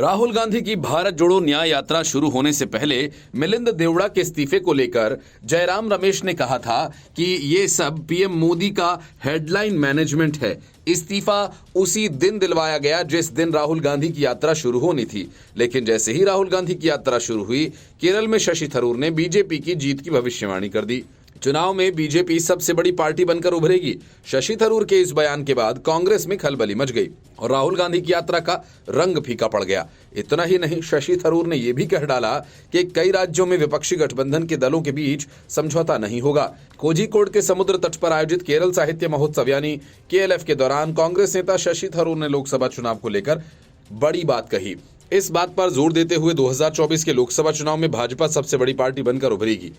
राहुल गांधी की भारत जोड़ो न्याय यात्रा शुरू होने से पहले मिलिंद देवड़ा के इस्तीफे को लेकर जयराम रमेश ने कहा था कि ये सब पीएम मोदी का हेडलाइन मैनेजमेंट है। इस्तीफा उसी दिन दिलवाया गया जिस दिन राहुल गांधी की यात्रा शुरू होनी थी। लेकिन जैसे ही राहुल गांधी की यात्रा शुरू हुई, केरल में शशि थरूर ने बीजेपी की जीत की भविष्यवाणी कर दी। चुनाव में बीजेपी सबसे बड़ी पार्टी बनकर उभरेगी। शशि थरूर के इस बयान के बाद कांग्रेस में खलबली मच गई और राहुल गांधी की यात्रा का रंग फीका पड़ गया। इतना ही नहीं, शशि थरूर ने यह भी कह डाला कि कई राज्यों में विपक्षी गठबंधन के दलों के बीच समझौता नहीं होगा। कोझिकोड के समुद्र तट पर आयोजित केरल साहित्य महोत्सव यानी KLF के दौरान कांग्रेस नेता शशि थरूर ने लोकसभा चुनाव को लेकर बड़ी बात कही। इस बात पर जोर देते हुए 2024 के लोकसभा चुनाव में भाजपा सबसे बड़ी पार्टी बनकर उभरेगी।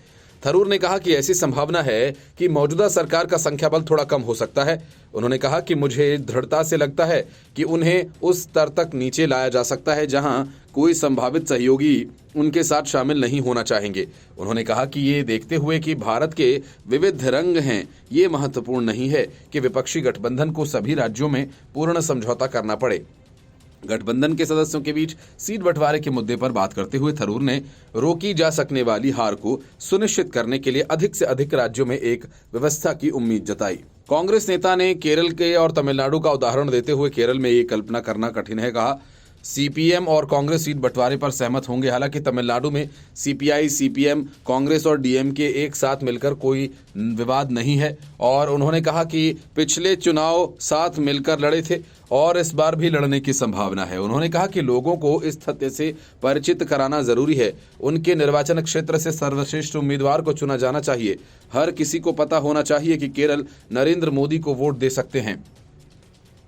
थरूर ने कहा कि ऐसी संभावना है कि मौजूदा सरकार का संख्याबल थोड़ा कम हो सकता है। उन्होंने कहा कि मुझे दृढ़ता से लगता है कि उन्हें उस स्तर तक नीचे लाया जा सकता है जहां कोई संभावित सहयोगी उनके साथ शामिल नहीं होना चाहेंगे। उन्होंने कहा कि ये देखते हुए कि भारत के विविध रंग हैं, ये महत्वपूर्ण नहीं है कि विपक्षी गठबंधन को सभी राज्यों में पूर्ण समझौता करना पड़े। गठबंधन के सदस्यों के बीच सीट बंटवारे के मुद्दे पर बात करते हुए थरूर ने रोकी जा सकने वाली हार को सुनिश्चित करने के लिए अधिक से अधिक राज्यों में एक व्यवस्था की उम्मीद जताई। कांग्रेस नेता ने केरल के और तमिलनाडु का उदाहरण देते हुए केरल में ये कल्पना करना कठिन है कहा। CPM और कांग्रेस सीट बंटवारे पर सहमत होंगे। हालांकि तमिलनाडु में CPI, CPM, कांग्रेस और DMK एक साथ मिलकर कोई विवाद नहीं है और उन्होंने कहा कि पिछले चुनाव साथ मिलकर लड़े थे और इस बार भी लड़ने की संभावना है। उन्होंने कहा कि लोगों को इस तथ्य से परिचित कराना जरूरी है। उनके निर्वाचन क्षेत्र से सर्वश्रेष्ठ उम्मीदवार को चुना जाना चाहिए। हर किसी को पता होना चाहिए कि केरल नरेंद्र मोदी को वोट दे सकते हैं।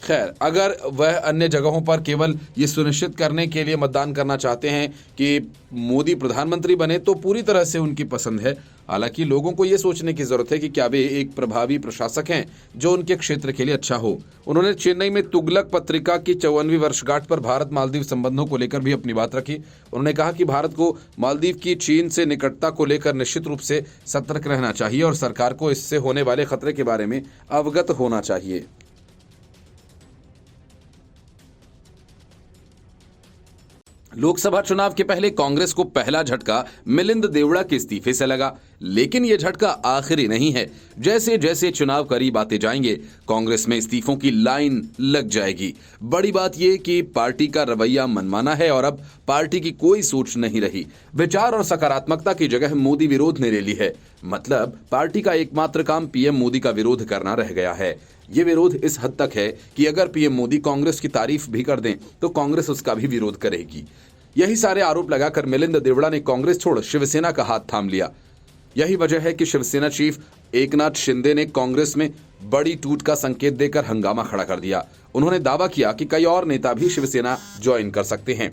खैर, अगर वह अन्य जगहों पर केवल ये सुनिश्चित करने के लिए मतदान करना चाहते हैं कि मोदी प्रधानमंत्री बने तो पूरी तरह से उनकी पसंद है। हालांकि लोगों को ये सोचने की जरूरत है कि क्या वे एक प्रभावी प्रशासक हैं जो उनके क्षेत्र के लिए अच्छा हो। उन्होंने चेन्नई में तुगलक पत्रिका की 54वीं वर्षगांठ पर भारत मालदीव संबंधों को लेकर भी अपनी बात रखी। उन्होंने कहा कि भारत को मालदीव की चीन से निकटता को लेकर निश्चित रूप से सतर्क रहना चाहिए और सरकार को इससे होने वाले खतरे के बारे में अवगत होना चाहिए। लोकसभा चुनाव के पहले कांग्रेस को पहला झटका मिलिंद देवड़ा के इस्तीफे से लगा, लेकिन यह झटका आखिरी नहीं है। जैसे जैसे चुनाव करीब आते जाएंगे, कांग्रेस में इस्तीफों की लाइन लग जाएगी। बड़ी बात यह कि पार्टी का रवैया मनमाना है और अब पार्टी की कोई सोच नहीं रही। विचार और सकारात्मकता की जगह मोदी विरोध ने ले ली है। मतलब पार्टी का एकमात्र काम पीएम मोदी का विरोध करना रह गया है। ये विरोध इस हद तक है कि अगर पीएम मोदी कांग्रेस की तारीफ भी कर दें तो कांग्रेस उसका भी विरोध करेगी। यही सारे आरोप लगाकर मिलिंद देवड़ा ने कांग्रेस छोड़ शिवसेना का हाथ थाम लिया। यही वजह है कि शिवसेना चीफ एकनाथ शिंदे ने कांग्रेस में बड़ी टूट का संकेत देकर हंगामा खड़ा कर दिया। उन्होंने दावा किया कि कई और नेता भी शिवसेना ज्वाइन कर सकते हैं।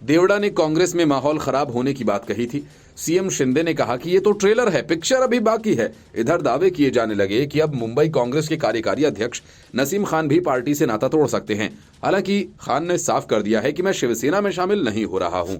देवड़ा ने कांग्रेस में माहौल खराब होने की बात कही थी। सीएम शिंदे ने कहा कि ये तो ट्रेलर है, पिक्चर अभी बाकी है। इधर दावे किए जाने लगे कि अब मुंबई कांग्रेस के कार्यकारी अध्यक्ष नसीम खान भी पार्टी से नाता तोड़ सकते हैं। हालांकि खान ने साफ कर दिया है कि मैं शिवसेना में शामिल नहीं हो रहा हूं,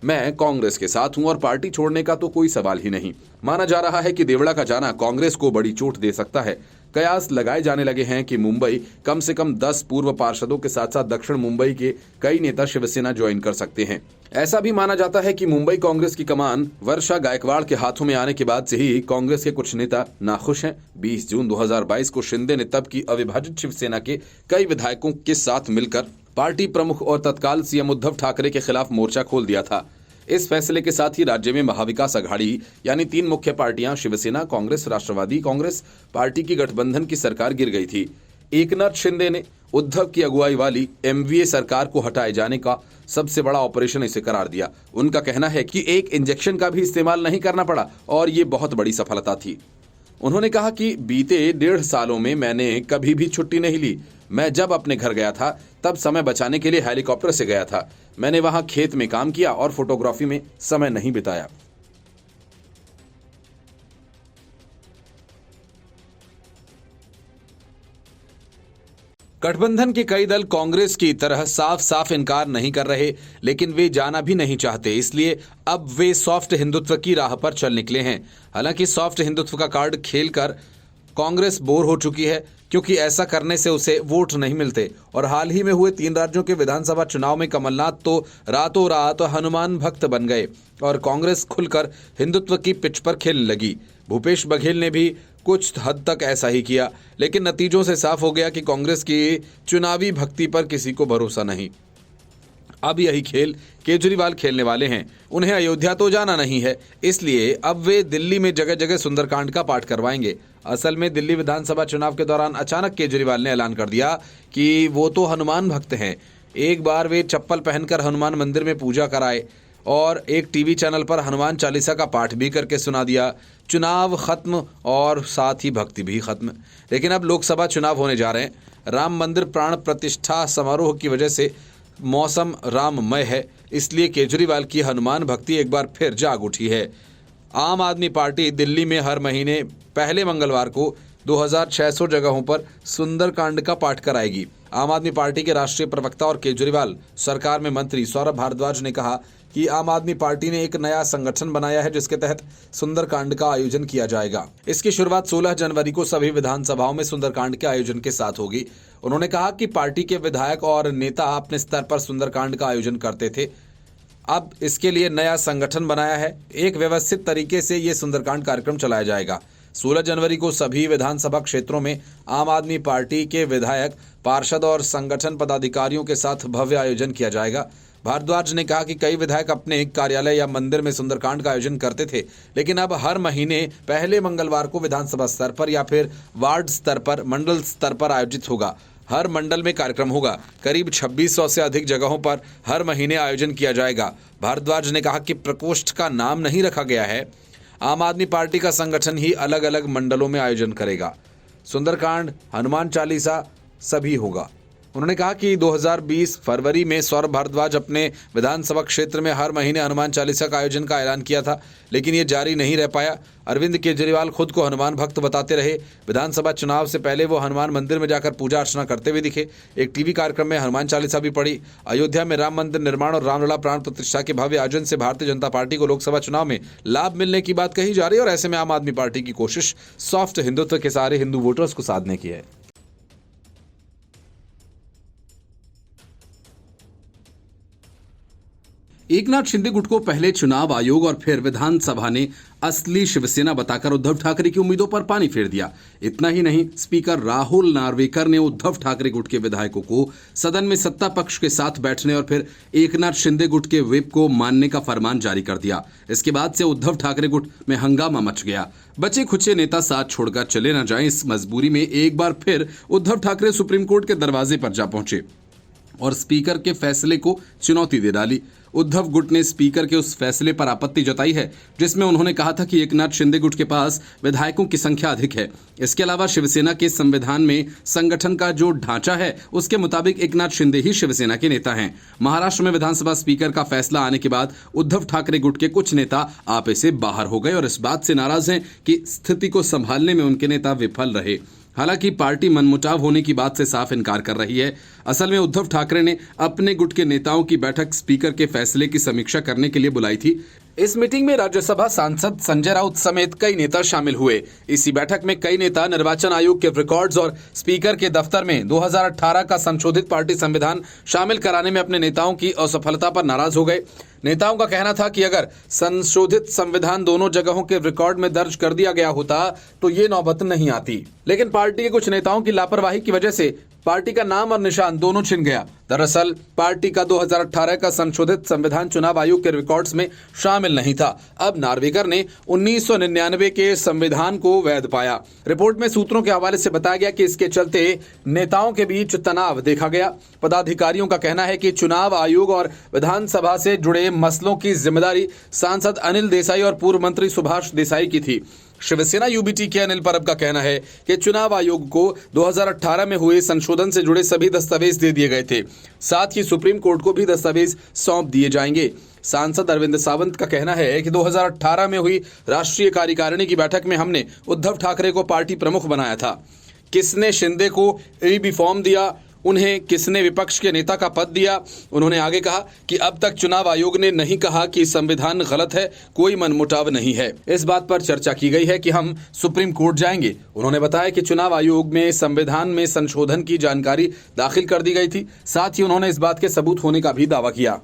मैं कांग्रेस के साथ हूं और पार्टी छोड़ने का तो कोई सवाल ही नहीं। माना जा रहा है कि देवड़ा का जाना कांग्रेस को बड़ी चोट दे सकता है। कयास लगाए जाने लगे हैं कि मुंबई कम से कम 10 पूर्व पार्षदों के साथ साथ दक्षिण मुंबई के कई नेता शिवसेना ज्वाइन कर सकते हैं। ऐसा भी माना जाता है कि मुंबई कांग्रेस की कमान वर्षा गायकवाड़ के हाथों में आने के बाद से ही कांग्रेस के कुछ नेता नाखुश हैं। 20 जून 2022 को शिंदे ने तब की अविभाजित शिवसेना के कई विधायकों के साथ मिलकर पार्टी प्रमुख और तत्काल सीएम उद्धव ठाकरे के खिलाफ मोर्चा खोल दिया था। इस फैसले के साथ ही राज्य में महाविकास अघाड़ी यानी 3 मुख्य पार्टियां शिवसेना, कांग्रेस, राष्ट्रवादी कांग्रेस पार्टी की गठबंधन की सरकार गिर गई थी। एकनाथ शिंदे ने उद्धव की अगुवाई वाली MVA सरकार को हटाए जाने का सबसे बड़ा ऑपरेशन इसे करार दिया। उनका कहना है कि एक इंजेक्शन का भी इस्तेमाल नहीं करना पड़ा और ये बहुत बड़ी सफलता थी। उन्होंने कहा कि बीते 1.5 सालों में मैंने कभी भी छुट्टी नहीं ली। मैं जब अपने घर गया था तब समय बचाने के लिए हेलीकॉप्टर से गया था। मैंने वहां खेत में काम किया और फोटोग्राफी में समय नहीं बिताया। गठबंधन के कई दल कांग्रेस की तरह साफ साफ इनकार नहीं कर रहे, लेकिन वे जाना भी नहीं चाहते, इसलिए अब वे सॉफ्ट हिंदुत्व की राह पर चल निकले हैं। हालांकि सॉफ्ट हिंदुत्व का कार्ड खेलकर कांग्रेस बोर हो चुकी है क्योंकि ऐसा करने से उसे वोट नहीं मिलते और हाल ही में हुए 3 राज्यों के विधानसभा चुनाव में कमलनाथ तो रातों रात हनुमान भक्त बन गए और कांग्रेस खुलकर हिंदुत्व की पिच पर खेलने लगी। भूपेश बघेल ने भी कुछ हद तक ऐसा ही किया, लेकिन नतीजों से साफ हो गया कि कांग्रेस की चुनावी भक्ति पर किसी को भरोसा नहीं। अब यही खेल केजरीवाल खेलने वाले हैं। उन्हें अयोध्या तो जाना नहीं है, इसलिए अब वे दिल्ली में जगह जगह सुंदरकांड का पाठ करवाएंगे। असल में दिल्ली विधानसभा चुनाव के दौरान अचानक केजरीवाल ने ऐलान कर दिया कि वो तो हनुमान भक्त हैं। एक बार वे चप्पल पहनकर हनुमान मंदिर में पूजा कराए और एक टीवी चैनल पर हनुमान चालीसा का पाठ भी करके सुना दिया। चुनाव खत्म और साथ ही भक्ति भी खत्म। लेकिन अब लोकसभा चुनाव होने जा रहे हैं। राम मंदिर प्राण प्रतिष्ठा समारोह की वजह से मौसम राममय है, इसलिए केजरीवाल की हनुमान भक्ति एक बार फिर जाग उठी है। आम आदमी पार्टी दिल्ली में हर महीने पहले मंगलवार को 2600 जगहों पर सुंदरकांड का पाठ कराएगी। आम आदमी पार्टी के राष्ट्रीय प्रवक्ता और केजरीवाल सरकार में मंत्री सौरभ भारद्वाज ने कहा कि आम आदमी पार्टी ने एक नया संगठन बनाया है जिसके तहत सुंदरकांड का आयोजन किया जाएगा। इसकी शुरुआत 16 जनवरी को सभी विधानसभाओं में सुंदरकांड के आयोजन के साथ होगी। उन्होंने कहा कि पार्टी के विधायक और नेता अपने स्तर पर सुंदरकांड का आयोजन करते थे, अब इसके लिए नया संगठन बनाया है। एक व्यवस्थित तरीके से ये सुंदरकांड कार्यक्रम चलाया जाएगा। 16 जनवरी को सभी विधानसभा क्षेत्रों में आम आदमी पार्टी के विधायक, पार्षद और संगठन पदाधिकारियों के साथ भव्य आयोजन किया जाएगा। भारद्वाज ने कहा कि कई विधायक अपने कार्यालय या मंदिर में सुंदरकांड का आयोजन करते थे, लेकिन अब हर महीने पहले मंगलवार को विधानसभा स्तर पर या फिर वार्ड स्तर पर, मंडल स्तर पर आयोजित होगा। हर मंडल में कार्यक्रम होगा। करीब 2600 से अधिक जगहों पर हर महीने आयोजन किया जाएगा। भारद्वाज ने कहा कि प्रकोष्ठ का नाम नहीं रखा गया है। आम आदमी पार्टी का संगठन ही अलग अलग मंडलों में आयोजन करेगा। सुंदरकांड, हनुमान चालीसा सभी होगा। उन्होंने कहा कि 2020 फरवरी में सौरभ भारद्वाज अपने विधानसभा क्षेत्र में हर महीने हनुमान चालीसा का आयोजन का ऐलान किया था, लेकिन ये जारी नहीं रह पाया। अरविंद केजरीवाल खुद को हनुमान भक्त बताते रहे। विधानसभा चुनाव से पहले वो हनुमान मंदिर में जाकर पूजा अर्चना करते हुए दिखे। एक टीवी कार्यक्रम में हनुमान चालीसा भी पढ़ी। अयोध्या में राम मंदिर निर्माण और रामलला प्राण प्रतिष्ठा के भव्य आयोजन से भारतीय जनता पार्टी को लोकसभा चुनाव में लाभ मिलने की बात कही जा रही है और ऐसे में आम आदमी पार्टी की कोशिश सॉफ्ट हिंदुत्व के सारे हिंदू वोटर्स को साधने की है। एकनाथ शिंदे गुट को पहले चुनाव आयोग और फिर विधानसभा ने असली शिवसेना बताकर उद्धव ठाकरे की उम्मीदों पर पानी फेर दिया। इतना ही नहीं, स्पीकर राहुल नार्वेकर ने उद्धव ठाकरे गुट के विधायकों को सदन में सत्ता पक्ष के साथ बैठने और फिर एकनाथ शिंदे गुट के व्हिप को मानने का फरमान जारी कर दिया। इसके बाद से उद्धव ठाकरे गुट में हंगामा मच गया। बचे खुचे नेता साथ छोड़कर चले न जाएं, इस मजबूरी में एक बार फिर उद्धव ठाकरे सुप्रीम कोर्ट के दरवाजे पर जा पहुंचे और स्पीकर के फैसले को चुनौती दे डाली। उद्धव गुट ने स्पीकर के उस फैसले पर आपत्ति जताई है जिसमें उन्होंने कहा था कि एकनाथ शिंदे गुट के पास विधायकों की संख्या अधिक है। इसके अलावा शिवसेना के संविधान में संगठन का जो ढांचा है उसके मुताबिक एकनाथ शिंदे ही शिवसेना के नेता हैं। महाराष्ट्र में विधानसभा स्पीकर का फैसला आने के बाद उद्धव ठाकरे गुट के कुछ नेता आपे से बाहर हो गए और इस बात से नाराज हैं कि स्थिति को संभालने में उनके नेता विफल रहे। हालांकि पार्टी मनमुटाव होने की बात से साफ इनकार कर रही है। असल में उद्धव ठाकरे ने अपने गुट के नेताओं की बैठक स्पीकर के फैसले की समीक्षा करने के लिए बुलाई थी। इस मीटिंग में राज्यसभा सांसद संजय राउत समेत कई नेता शामिल हुए। इसी बैठक में कई नेता निर्वाचन आयोग के रिकॉर्ड्स और स्पीकर के दफ्तर में 2018 का संशोधित पार्टी संविधान शामिल कराने में अपने नेताओं की असफलता पर नाराज हो गए। नेताओं का कहना था कि अगर संशोधित संविधान दोनों जगहों के रिकॉर्ड में दर्ज कर दिया गया होता तो ये नौबत नहीं आती, लेकिन पार्टी के कुछ नेताओं की लापरवाही की वजह से पार्टी का नाम और निशान दोनों छिन गया। दरअसल पार्टी का 2018 का संशोधित संविधान चुनाव आयोग के रिकॉर्ड्स में शामिल नहीं था। अब नार्वेकर ने 1999 के संविधान को वैध पाया। रिपोर्ट में सूत्रों के हवाले से बताया गया कि इसके चलते नेताओं के बीच तनाव देखा गया। पदाधिकारियों का कहना है कि चुनाव आयोग और विधानसभा से जुड़े मसलों की जिम्मेदारी सांसद अनिल देसाई और पूर्व मंत्री सुभाष देसाई की थी। शिवसेना यूबीटी के अनिल परब का कहना है कि चुनाव आयोग को 2018 में हुए संशोधन से जुड़े सभी दस्तावेज दे दिए गए थे, साथ ही सुप्रीम कोर्ट को भी दस्तावेज सौंप दिए जाएंगे। सांसद अरविंद सावंत का कहना है कि 2018 में हुई राष्ट्रीय कार्यकारिणी की बैठक में हमने उद्धव ठाकरे को पार्टी प्रमुख बनाया था। किसने शिंदे को ईबी फॉर्म दिया, उन्हें किसने विपक्ष के नेता का पद दिया। उन्होंने आगे कहा कि अब तक चुनाव आयोग ने नहीं कहा कि संविधान गलत है, कोई मनमुटाव नहीं है। इस बात पर चर्चा की गई है कि हम सुप्रीम कोर्ट जाएंगे। उन्होंने बताया कि चुनाव आयोग में संविधान में संशोधन की जानकारी दाखिल कर दी गई थी। साथ ही उन्होंने इस बात के सबूत होने का भी दावा किया।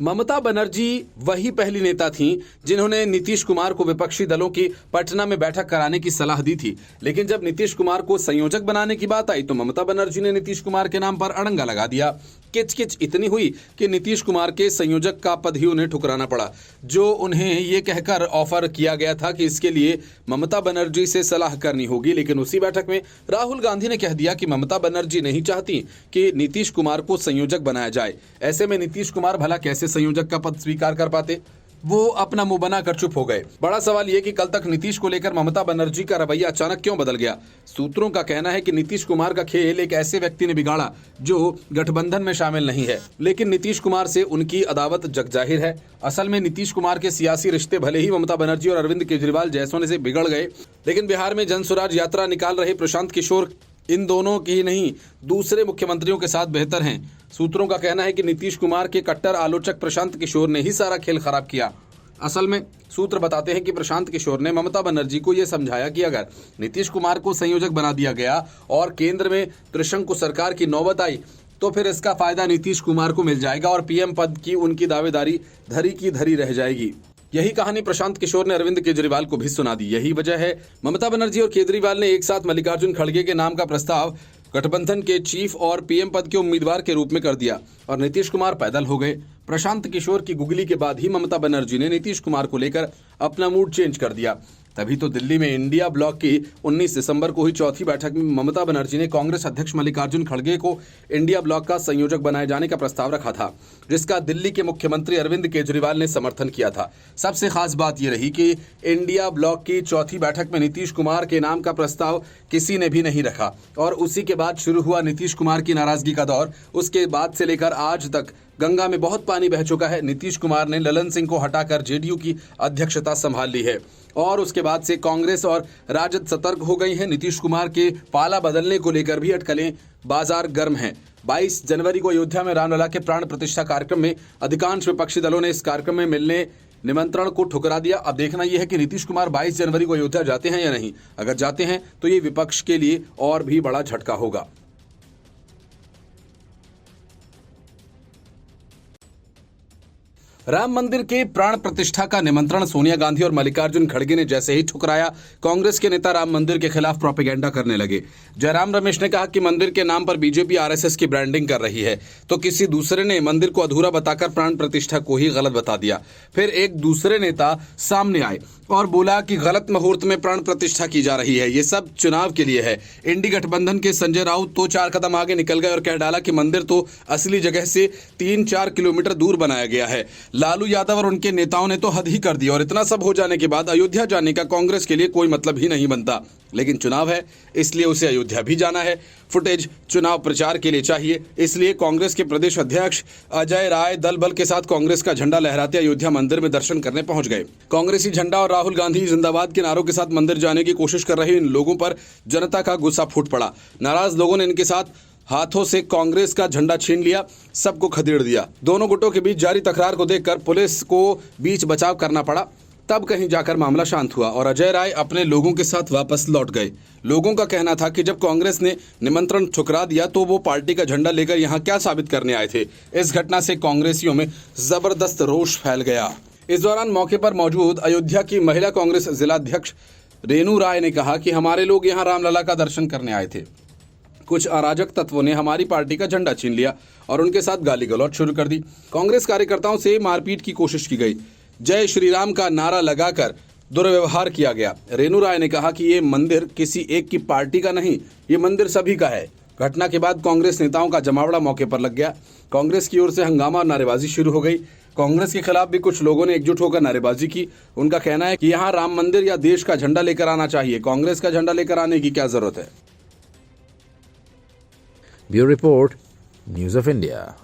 ममता बनर्जी वही पहली नेता थीं जिन्होंने नीतीश कुमार को विपक्षी दलों की पटना में बैठक कराने की सलाह दी थी। लेकिन जब नीतीश कुमार को संयोजक बनाने की बात आई तो ममता बनर्जी ने नीतीश कुमार के नाम पर अड़ंगा लगा दिया। किचकिच इतनी हुई कि नीतीश कुमार के संयोजक का पद ही उन्हें ठुकराना पड़ा, जो उन्हें ये कहकर ऑफर किया गया था कि इसके लिए ममता बनर्जी से सलाह करनी होगी। लेकिन उसी बैठक में राहुल गांधी ने कह दिया कि ममता बनर्जी नहीं चाहती कि नीतीश कुमार को संयोजक बनाया जाए। ऐसे में नीतीश कुमार भला कैसे संयोजक का पद स्वीकार कर पाते? वो अपना मुंह बनाकर चुप हो गए। बड़ा सवाल यह कि कल तक नीतीश को लेकर ममता बनर्जी का रवैया अचानक क्यों बदल गया। सूत्रों का कहना है कि नीतीश कुमार का खेल एक ऐसे व्यक्ति ने बिगाड़ा जो गठबंधन में शामिल नहीं है, लेकिन नीतीश कुमार से उनकी अदावत जगजाहिर है। असल में नीतीश कुमार के सियासी रिश्ते भले ही ममता बनर्जी और अरविंद केजरीवाल जैसों से बिगड़ गए, लेकिन बिहार में जनसुराज यात्रा निकाल रहे प्रशांत किशोर इन दोनों की नहीं दूसरे मुख्यमंत्रियों के साथ बेहतर हैं। सूत्रों का कहना है कि नीतीश कुमार के कट्टर आलोचक प्रशांत किशोर ने ही सारा खेल खराब किया। असल में सूत्र बताते हैं कि प्रशांत किशोर ने ममता बनर्जी को यह समझाया कि अगर नीतीश कुमार को संयोजक बना दिया गया और केंद्र में त्रिशंकु सरकार की नौबत आई तो फिर इसका फायदा नीतीश कुमार को मिल जाएगा और पीएम पद की उनकी दावेदारी धरी की धरी रह जाएगी। यही कहानी प्रशांत किशोर ने अरविंद केजरीवाल को भी सुना दी। यही वजह है ममता बनर्जी और केजरीवाल ने एक साथ मल्लिकार्जुन खड़गे के नाम का प्रस्ताव गठबंधन के चीफ और पीएम पद के उम्मीदवार के रूप में कर दिया और नीतीश कुमार पैदल हो गए। प्रशांत किशोर की गुगली के बाद ही ममता बनर्जी ने नीतीश कुमार को लेकर अपना मूड चेंज कर दिया। तभी तो दिल्ली में इंडिया ब्लॉक की 19 दिसंबर को हुई चौथी बैठक में ममता बनर्जी ने कांग्रेस अध्यक्ष मल्लिकार्जुन खड़गे को इंडिया ब्लॉक का संयोजक बनाए जाने का प्रस्ताव रखा था, जिसका दिल्ली के मुख्यमंत्री अरविंद केजरीवाल ने समर्थन किया था। सबसे खास बात यह रही कि इंडिया ब्लॉक की चौथी बैठक में नीतीश कुमार के नाम का प्रस्ताव किसी ने भी नहीं रखा और उसी के बाद शुरू हुआ नीतीश कुमार की नाराजगी का दौर। उसके बाद से लेकर आज तक गंगा में बहुत पानी बह चुका है। नीतीश कुमार ने ललन सिंह को हटाकर जेडीयू की अध्यक्षता संभाल ली है और उसके बाद से कांग्रेस और राजद सतर्क हो गई है। नीतीश कुमार के पाला बदलने को लेकर भी अटकलें बाजार गर्म हैं। 22 जनवरी को अयोध्या में रामलला के प्राण प्रतिष्ठा कार्यक्रम में अधिकांश विपक्षी दलों ने इस कार्यक्रम में मिलने निमंत्रण को ठुकरा दिया। अब देखना यह है कि नीतीश कुमार 22 जनवरी को अयोध्या जाते हैं या नहीं। अगर जाते हैं तो ये विपक्ष के लिए और भी बड़ा झटका होगा। राम मंदिर के प्राण प्रतिष्ठा का निमंत्रण सोनिया गांधी और मल्लिकार्जुन खड़गे ने जैसे ही ठुकराया, कांग्रेस के नेता राम मंदिर के खिलाफ प्रोपेगेंडा करने लगे। जयराम रमेश ने कहा कि मंदिर के नाम पर बीजेपी आरएसएस की ब्रांडिंग कर रही है, तो किसी दूसरे ने मंदिर को अधूरा बताकर प्राण प्रतिष्ठा को ही गलत बता दिया। फिर एक दूसरे नेता सामने आए और बोला कि गलत मुहूर्त में प्राण प्रतिष्ठा की जा रही है, ये सब चुनाव के लिए है। इंडी गठबंधन के संजय राउत तो 4 कदम आगे निकल गए और कह डाला कि मंदिर तो असली जगह से 3-4 किलोमीटर दूर बनाया गया है। लालू यादव और उनके नेताओं ने तो हद ही कर दी और इतना सब हो जाने के बाद अयोध्या जाने का कांग्रेस के लिए कोई मतलब ही नहीं बनता। लेकिन चुनाव है, इसलिए उसे अयोध्या भी जाना है। फुटेज चुनाव प्रचार के लिए चाहिए, इसलिए कांग्रेस के प्रदेश अध्यक्ष अजय राय दल बल के साथ कांग्रेस का झंडा लहराते अयोध्या मंदिर में दर्शन करने पहुंच गए। कांग्रेसी झंडा और राहुल गांधी जिंदाबाद के नारों के साथ मंदिर जाने की कोशिश कर रहे इन लोगों पर जनता का गुस्सा फूट पड़ा। नाराज लोगों ने इनके साथ हाथों से कांग्रेस का झंडा छीन लिया, सबको खदेड़ दिया। दोनों गुटों के बीच जारी तकरार को देखकर पुलिस को बीच बचाव करना पड़ा। तब कहीं जाकर मामला शांत हुआ और अजय राय अपने लोगों के साथ वापस लौट गए। लोगों का कहना था कि जब कांग्रेस ने निमंत्रण ठुकरा दिया तो वो पार्टी का झंडा लेकर यहाँ क्या साबित करने आए थे। इस घटना से कांग्रेसियों में जबरदस्त रोष फैल गया। इस दौरान मौके पर मौजूद अयोध्या की महिला कांग्रेस जिलाध्यक्ष रेणु राय ने कहा कि हमारे लोग यहाँ रामलला का दर्शन करने आए थे। कुछ अराजक तत्वों ने हमारी पार्टी का झंडा छीन लिया और उनके साथ गाली गलौज शुरू कर दी। कांग्रेस कार्यकर्ताओं से मारपीट की कोशिश की गई। जय श्री राम का नारा लगाकर दुर्व्यवहार किया गया। रेणु राय ने कहा कि ये मंदिर किसी एक की पार्टी का नहीं, ये मंदिर सभी का है। घटना के बाद कांग्रेस नेताओं का जमावड़ा मौके पर लग गया। कांग्रेस की ओर से हंगामा और नारेबाजी शुरू हो गई। कांग्रेस के खिलाफ भी कुछ लोगों ने एकजुट होकर नारेबाजी की। उनका कहना है कि यहाँ राम मंदिर या देश का झंडा लेकर आना चाहिए, कांग्रेस का झंडा लेकर आने की क्या जरूरत है। Bureau report, news of India.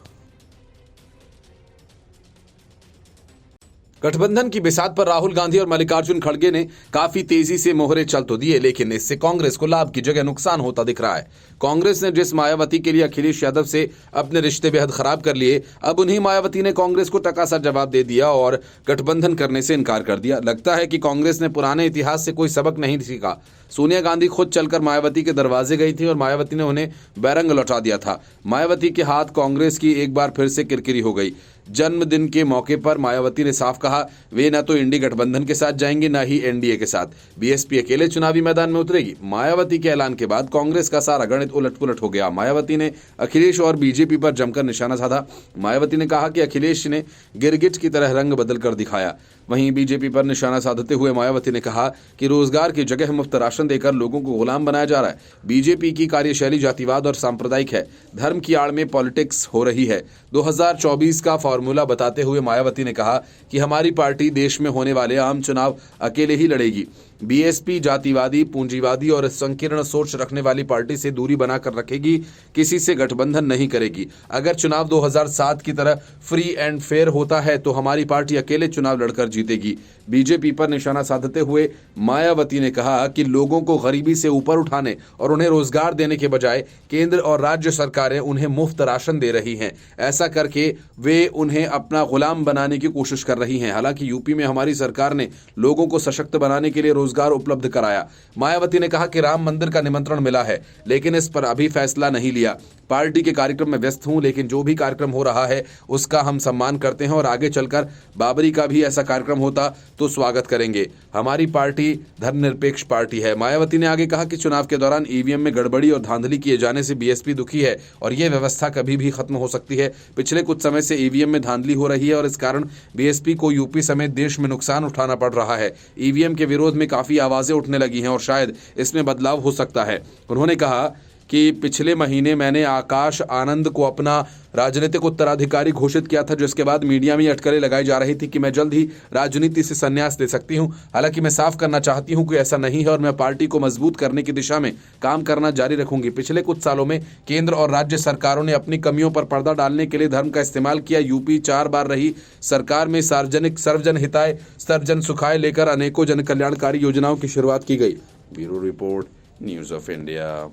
गठबंधन की बिसात पर राहुल गांधी और मल्लिकार्जुन खड़गे ने काफी तेजी से मोहरे चल तो दिए, लेकिन इससे कांग्रेस को लाभ की जगह नुकसान होता दिख रहा है। कांग्रेस ने जिस मायावती के लिए अखिलेश यादव से अपने रिश्ते बेहद खराब कर लिए, अब उन्हीं मायावती ने कांग्रेस को टकासा जवाब दे दिया और गठबंधन करने से इनकार कर दिया। लगता है कि कांग्रेस ने पुराने इतिहास से कोई सबक नहीं सीखा। सोनिया गांधी खुद चलकर मायावती के दरवाजे गई थी और मायावती ने उन्हें बैरंग लौटा दिया था। मायावती के हाथ कांग्रेस की एक बार फिर से किरकिरी हो गई। जन्मदिन के मौके पर मायावती ने साफ कहा, वे न तो इंडी गठबंधन के साथ जाएंगे न ही एनडीए के साथ। बीएसपी अकेले चुनावी मैदान में उतरेगी। मायावती के ऐलान के बाद कांग्रेस का सारा गणित उलट-पुलट हो गया। मायावती ने अखिलेश और बीजेपी पर जमकर निशाना साधा। मायावती ने कहा कि अखिलेश ने गिरगिट की तरह रंग बदल कर दिखाया। वहीं बीजेपी पर निशाना साधते हुए मायावती ने कहा कि रोजगार की जगह मुफ्त राशन देकर लोगों को गुलाम बनाया जा रहा है। बीजेपी की कार्यशैली जातिवाद और सांप्रदायिक है। धर्म की आड़ में पॉलिटिक्स हो रही है। 2024 का फॉर्मूला बताते हुए मायावती ने कहा कि हमारी पार्टी देश में होने वाले आम चुनाव अकेले ही लड़ेगी। बीएसपी जातिवादी, पूंजीवादी और संकीर्ण सोच रखने वाली पार्टी से दूरी बनाकर रखेगी, किसी से गठबंधन नहीं करेगी। अगर चुनाव 2007 की तरह फ्री एंड फेयर होता है तो हमारी पार्टी अकेले चुनाव लड़कर जीतेगी। बीजेपी पर निशाना साधते हुए मायावती ने कहा कि लोगों को गरीबी से ऊपर उठाने और उन्हें रोजगार देने के बजाय केंद्र और राज्य सरकारें उन्हें मुफ्त राशन दे रही हैं। ऐसा करके वे उन्हें अपना गुलाम बनाने की कोशिश कर रही हैं। हालांकि यूपी में हमारी सरकार ने लोगों को सशक्त बनाने के लिए रोजगार उपलब्ध कराया। मायावती ने कहा कि राम मंदिर का निमंत्रण मिला है, लेकिन इस पर अभी फैसला नहीं लिया। पार्टी के कार्यक्रम में व्यस्त हूं, लेकिन जो भी कार्यक्रम हो रहा है उसका हम सम्मान करते हैं और आगे चलकर बाबरी का भी ऐसा कार्यक्रम होता तो स्वागत करेंगे। हमारी पार्टी धर्मनिरपेक्ष पार्टी है। मायावती ने आगे कहा कि चुनाव के दौरान ईवीएम में गड़बड़ी और धांधली किए जाने से बीएसपी दुखी है और यह व्यवस्था कभी भी खत्म हो सकती है। पिछले कुछ समय से ईवीएम में धांधली हो रही है और इस कारण बीएसपी को यूपी समेत देश में नुकसान उठाना पड़ रहा है। ईवीएम के विरोध में काफी आवाजें उठने लगी हैं और शायद इसमें बदलाव हो सकता है। उन्होंने कहा कि पिछले महीने मैंने आकाश आनंद को अपना राजनीतिक उत्तराधिकारी घोषित किया था, जिसके बाद मीडिया में अटकलें लगाई जा रही थी कि मैं जल्द ही राजनीति से संन्यास ले सकती हूं। हालांकि मैं साफ करना चाहती हूं कि ऐसा नहीं है और मैं पार्टी को मजबूत करने की दिशा में काम करना जारी रखूंगी। पिछले कुछ सालों में केंद्र और राज्य सरकारों ने अपनी कमियों पर पर्दा डालने के लिए धर्म का इस्तेमाल किया। यूपी 4 बार रही सरकार में सर्वजन हिताय सर्वजन सुखाय लेकर अनेकों जन कल्याणकारी योजनाओं की शुरुआत की गई। Bureau report, news of India.